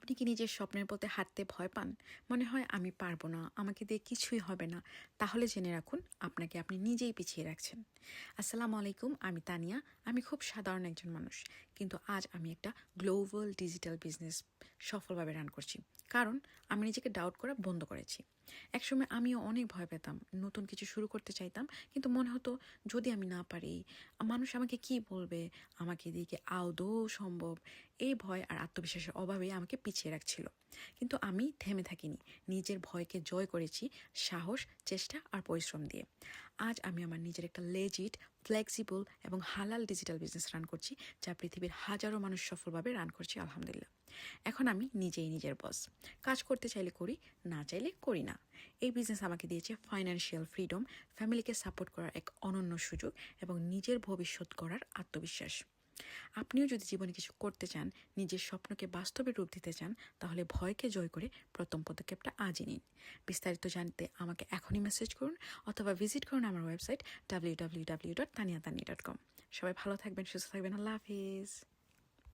আপনি কি নিজের স্বপ্নের পথে হাঁটতে ভয় পান? মনে হয় আমি পারবো না, আমাকে দিয়ে কিছুই হবে না। তাহলে জেনে রাখুন আপনাকে আপনি নিজেই পিছিয়ে রাখছেন। আসসালামু আলাইকুম, আমি তানিয়া। আমি খুব সাধারণ একজন মানুষ, কিন্তু আজ আমি একটা গ্লোবাল ডিজিটাল বিজনেস সফলভাবে রান করছি। কারণ আমি নিজেকে ডাউট করা বন্ধ করেছি। একসময় আমিও অনেক ভয় পেতাম, নতুন কিছু শুরু করতে চাইতাম, কিন্তু মনে হতো যদি আমি না পারি, মানুষ আমাকে কি বলবে, আমাকে দিয়ে কি আদৌ সম্ভব? এই ভয় আর আত্মবিশ্বাসের অভাবে আমাকে পিছিয়ে রাখছিল। কিন্তু আমি থেমে থাকিনি, নিজের ভয়কে জয় করেছি সাহস, চেষ্টা আর পরিশ্রম দিয়ে। আজ আমি আমার নিজের একটা লেজিট, ফ্লেক্সিবল এবং হালাল ডিজিটাল বিজনেস রান করছি, যা পৃথিবীর হাজারো মানুষ সফলভাবে রান করছি আলহামদুলিল্লাহ। এখন আমি নিজেই নিজের বস। কাজ করতে চাইলে করি, না চাইলে করি না। এই বিজনেস আমাকে দিয়েছে ফাইন্যান্সিয়াল ফ্রিডম, ফ্যামিলিকে সাপোর্ট করার এক অনন্য সুযোগ এবং নিজের ভবিষ্যৎ গড়ার আত্মবিশ্বাস। আপনিও যদি জীবনে কিছু করতে চান, নিজের স্বপ্নকে বাস্তবে রূপ দিতে চান, তাহলে ভয়কে জয় করে প্রথম পদক্ষেপটা আজই নিন। বিস্তারিত জানতে আমাকে এখনই মেসেজ করুন অথবা ভিজিট করুন আমার ওয়েবসাইট www.taniatani.com। সবাই ভালো থাকবেন, সুস্থ থাকবেন। আল্লাহ হাফিজ।